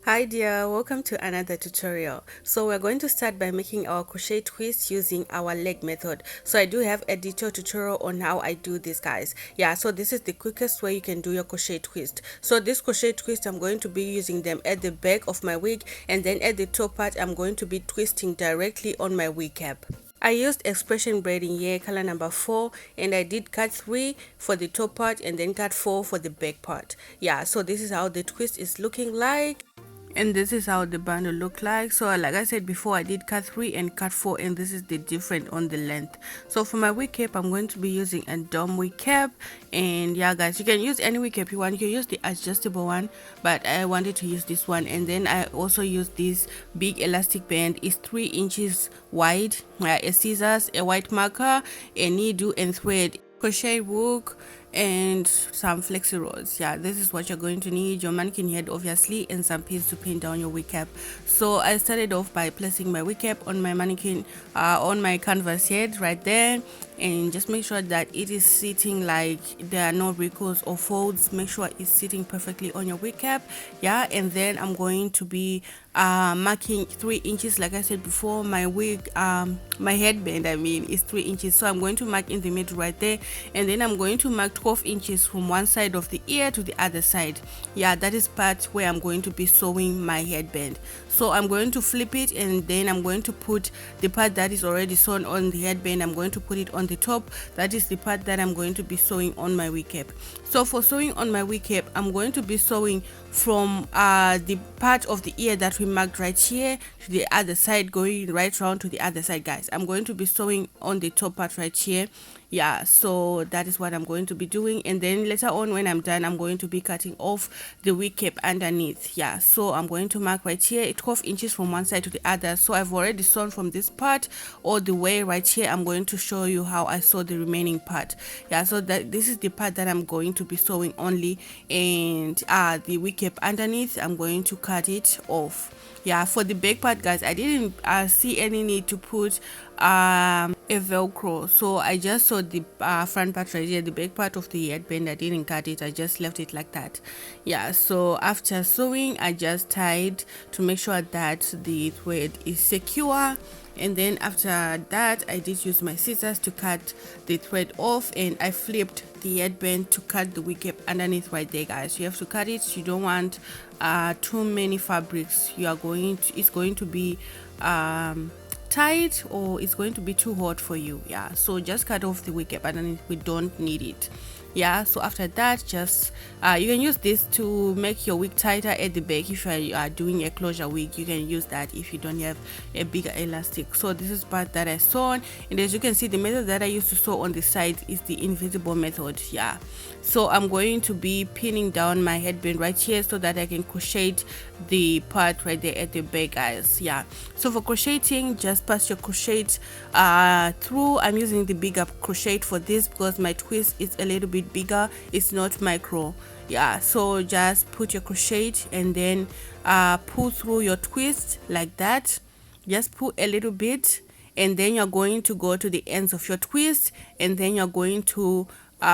Hi dear, welcome to another tutorial. So we're going to start by making our crochet twist using our leg method. So I do have a detailed tutorial on how I do this, guys. Yeah, so this is the quickest way you can do your crochet twist. So this crochet twist, I'm going to be using them at the back of my wig, and then at the top part I'm going to be twisting directly on my wig cap. I used expression braiding here, color number 4, and I did cut 3 for the top part and then cut 4 for the back part. Yeah, so this is how the twist is looking like, and this is how the bundle look like. So like I said before, I did cut 3 and cut 4, and this is the difference on the length. So for my wig cap, I'm going to be using a dome wig cap, and yeah guys, you can use any wig cap you want. You can use the adjustable one, but I wanted to use this one. And then I also use this big elastic band. It's 3 inches wide, a scissors, a white marker, a needle and thread, crochet hook, and some flexi rods. Yeah, this is what you're going to need: your mannequin head obviously, and some pins to pin down your wig cap. So I started off by placing my wig cap on my mannequin, on my canvas head right there, and just make sure that it is sitting like there are no wrinkles or folds. Make sure it's sitting perfectly on your wig cap. Yeah, and then I'm going to be marking 3 inches. Like I said before, my wig, my headband, I mean, is 3 inches, so I'm going to mark in the middle right there, and then I'm going to mark 12 inches from one side of the ear to the other side. Yeah, that is part where I'm going to be sewing my headband. So I'm going to flip it, and then I'm going to put the part that is already sewn on the headband, I'm going to put it on the top. That is the part that I'm going to be sewing on my wig cap. So for sewing on my wig cap, I'm going to be sewing from the part of the ear that we marked right here to the other side, going right round to the other side, guys. I'm going to be sewing on the top part right here. Yeah, so that is what I'm going to be doing, and then later on when I'm done, I'm going to be cutting off the wig cap underneath. Yeah, so I'm going to mark right here 12 inches from one side to the other. So I've already sewn from this part all the way right here. I'm going to show you how I sew the remaining part. Yeah, so that this is the part that I'm going to be sewing only, and the wig cap underneath, I'm going to cut it off. Yeah, for the back part, guys, I didn't see any need to put a velcro, so I just sewed the front part right here. The back part of the headband, I didn't cut it, I just left it like that. Yeah, so after sewing, I just tied to make sure that the thread is secure, and then after that I did use my scissors to cut the thread off, and I flipped the headband to cut the wig cap underneath right there, guys. You have to cut it. You don't want too many fabrics. It's going to be tight, or it's going to be too hot for you. Yeah, so just cut off the wig cap underneath. We don't need it. Yeah, so after that, just you can use this to make your wig tighter at the back. If you are doing a closure wig, you can use that if you don't have a bigger elastic. So this is part that I sewn, and as you can see, the method that I used to sew on the side is the invisible method. Yeah, so I'm going to be pinning down my headband right here so that I can crochet the part right there at the back, guys. Yeah, so for crocheting, just pass your crochet through. I'm using the bigger crochet for this because my twist is a little bit bigger, it's not micro. Yeah, so just put your crochet and then pull through your twist like that. Just pull a little bit, and then you're going to go to the ends of your twist, and then you're going to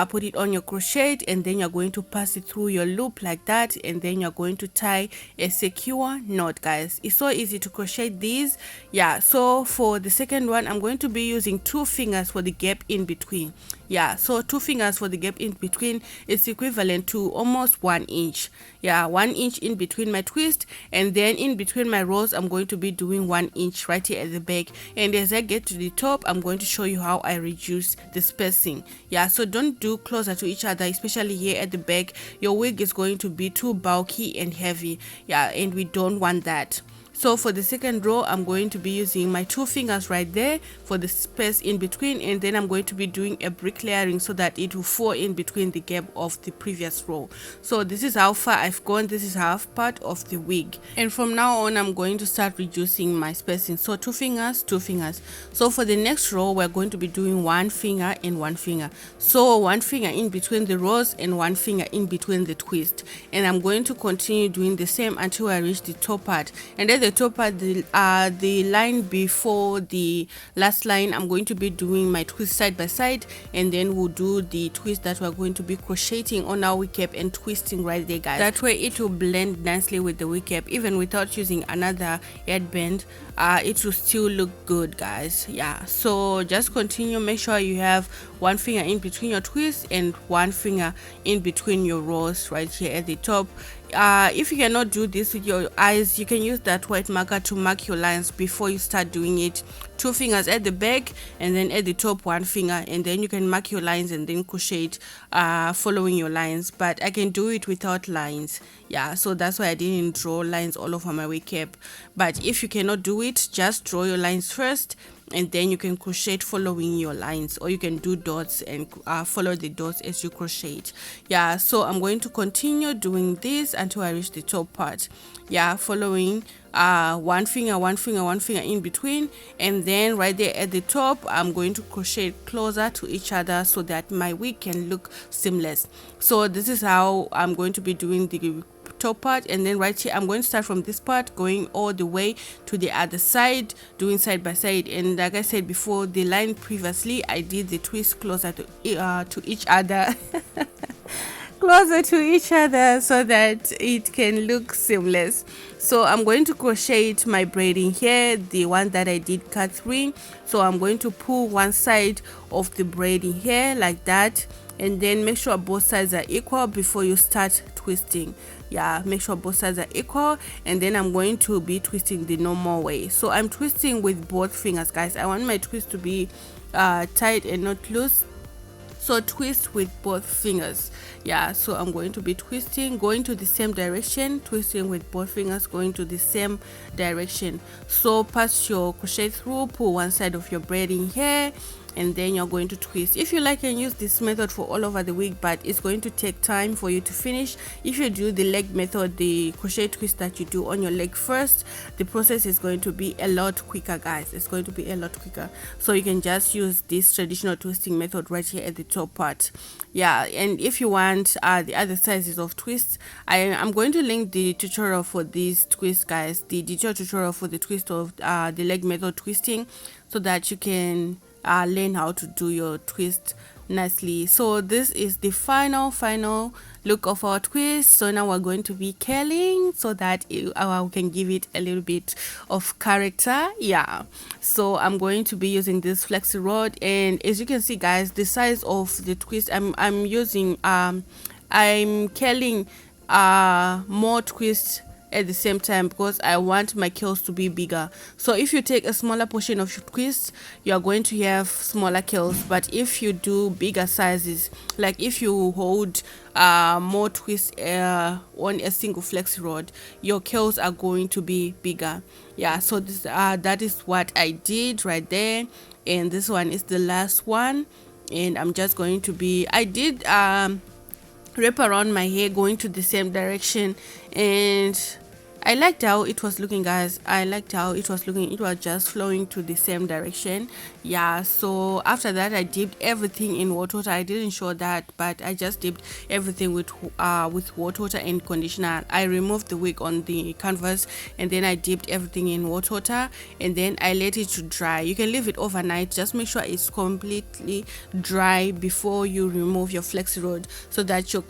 put it on your crochet, and then you're going to pass it through your loop like that, and then you're going to tie a secure knot, guys. It's so easy to crochet these. Yeah, so for the second one, I'm going to be using 2 fingers for the gap in between. Yeah, so 2 fingers for the gap in between is equivalent to almost 1 inch. Yeah, 1 inch in between my twist, and then in between my rows, I'm going to be doing 1 inch right here at the back. And as I get to the top, I'm going to show you how I reduce the spacing. Yeah, so don't do closer to each other, especially here at the back. Your wig is going to be too bulky and heavy. Yeah, and we don't want that. So for the second row, I'm going to be using my 2 fingers right there for the space in between, and then I'm going to be doing a brick layering so that it will fall in between the gap of the previous row. So this is how far I've gone. This is half part of the wig, and from now on I'm going to start reducing my spacing. So 2 fingers, 2 fingers. So for the next row, we're going to be doing 1 finger and 1 finger. So 1 finger in between the rows and 1 finger in between the twist, and I'm going to continue doing the same until I reach the top part. And at the top part, the line before the last line, I'm going to be doing my twist side by side, and then we'll do the twist that we're going to be crocheting on our wig cap and twisting right there, guys. That way it will blend nicely with the wig cap, even without using another headband. It will still look good, guys. Yeah, so just continue. Make sure you have one finger in between your twist and one finger in between your rows right here at the top. If you cannot do this with your eyes, you can use that white marker to mark your lines before you start doing it. 2 fingers at the back, and then at the top 1 finger, and then you can mark your lines and then crochet it following your lines. But I can do it without lines, yeah, so that's why I didn't draw lines all over my wig cap. But if you cannot do it, just draw your lines first, and then you can crochet following your lines, or you can do dots and follow the dots as you crochet. Yeah, so I'm going to continue doing this until I reach the top part. Yeah, following one finger, one finger, one finger in between, and then right there at the top I'm going to crochet closer to each other so that my wig can look seamless. So this is how I'm going to be doing the top part, and then right here I'm going to start from this part going all the way to the other side, doing side by side. And like I said before, the line previously, I did the twist closer to each other closer to each other so that it can look seamless. So I'm going to crochet my braiding here, the one that I did cut 3. So I'm going to pull one side of the braiding here like that, and then make sure both sides are equal before you start twisting. Yeah, make sure both sides are equal, and then I'm going to be twisting the normal way. So I'm twisting with both fingers, guys. I want my twist to be tight and not loose, so twist with both fingers. Yeah, so I'm going to be twisting, going to the same direction, twisting with both fingers, going to the same direction. So pass your crochet through, pull one side of your braiding here, and then you're going to twist. If you like, you can use this method for all over the wig, but it's going to take time for you to finish. If you do the leg method, the crochet twist that you do on your leg first, the process is going to be a lot quicker, guys. It's going to be a lot quicker, so you can just use this traditional twisting method right here at the top part. Yeah, and if you want the other sizes of twists, I'm going to link the tutorial for these twists, guys, the detailed tutorial for the twist of the leg method twisting, so that you can learn how to do your twist nicely. So this is the final look of our twist. So now we're going to be curling so that we can give it a little bit of character. Yeah, so I'm going to be using this flexi rod, and as you can see, guys, the size of the twist I'm using, I'm curling more twists at the same time because I want my curls to be bigger. So if you take a smaller portion of your twist, you are going to have smaller curls. But if you do bigger sizes, like if you hold more twists on a single flexi rod, your curls are going to be bigger. Yeah, so this that is what I did right there, and this one is the last one. And I'm just going to be, I did wrap around my hair going to the same direction, and I liked how it was looking, guys. I liked how it was looking. It was just flowing to the same direction. Yeah, so after that I dipped everything in water. I didn't show that, but I just dipped everything with water and conditioner. I removed the wig on the canvas, and then I dipped everything in water, and then I let it to dry. You can leave it overnight. Just make sure it's completely dry before you remove your flexi rod, so that your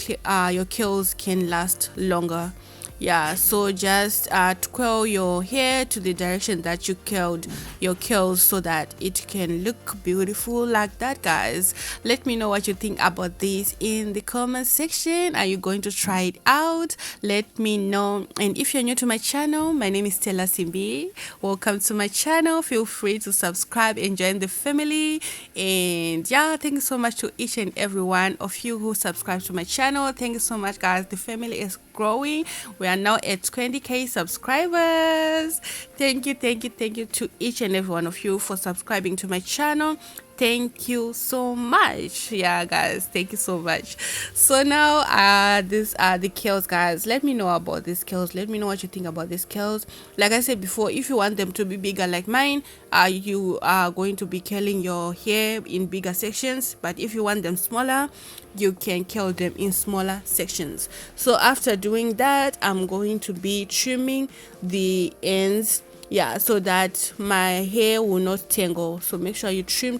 curls can last longer. Yeah, so just twirl your hair to the direction that you curled your curls so that it can look beautiful like that, guys. Let me know what you think about this in the comment section. Are you going to try it out? Let me know. And if you're new to my channel, my name is Stella Simbi. Welcome to my channel. Feel free to subscribe and join the family. And yeah, thank you so much to each and every one of you who subscribe to my channel. Thank you so much, guys. The family is growing. We are now at 20k subscribers. Thank you to each and every one of you for subscribing to my channel. thank you so much. Yeah guys, thank you so much. So now these are the curls, guys. Let me know about these curls. Let me know what you think about these curls. Like I said before, if you want them to be bigger like mine, you are going to be curling your hair in bigger sections, but if you want them smaller, you can curl them in smaller sections. So after doing that, I'm going to be trimming the ends, yeah, so that my hair will not tangle. So make sure you trim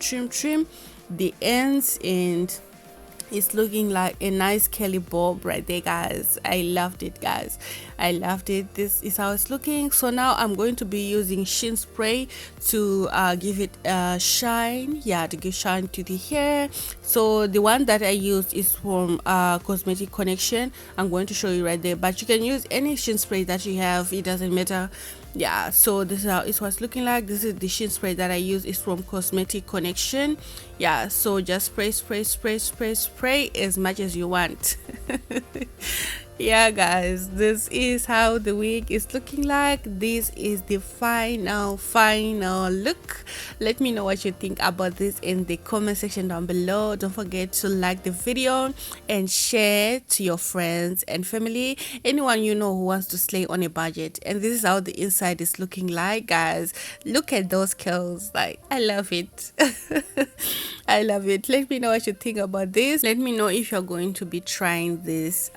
the ends, and it's looking like a nice curly bob right there, guys. I loved it, guys. I loved it. This is how it's looking. So now I'm going to be using sheen spray to give it a shine, yeah, to give shine to the hair. So the one that I used is from Cosmetic Connection. I'm going to show you right there, but you can use any sheen spray that you have, it doesn't matter. Yeah, so this is how it's what's looking like. This is the sheen spray that I use, is from Cosmetic Connection. Yeah, so just spray as much as you want. Yeah guys, this is how the wig is looking like. This is the final look. Let me know what you think about this in the comment section down below. Don't forget to like the video and share to your friends and family, anyone you know who wants to slay on a budget. And this is how the inside is looking like, guys. Look at those curls, like I love it. I love it. Let me know what you think about this. Let me know if you're going to be trying this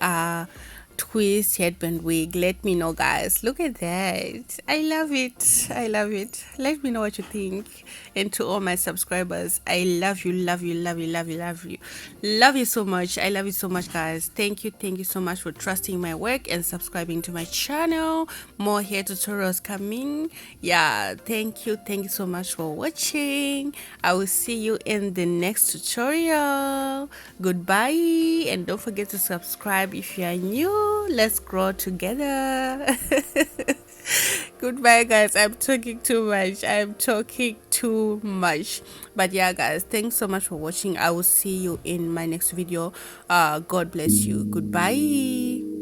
twist headband wig. Let me know, guys. Look at that. I love it. I love it. Let me know what you think. And to all my subscribers, I love you, love you, love you, love you, love you, love you so much. I love you so much, guys. Thank you so much for trusting my work and subscribing to my channel. More hair tutorials coming. Yeah, thank you so much for watching. I will see you in the next tutorial. Goodbye, and don't forget to subscribe if you are new. Let's grow together. Goodbye, guys. I'm talking too much. But yeah guys, thanks so much for watching. I will see you in my next video. God bless you. Goodbye.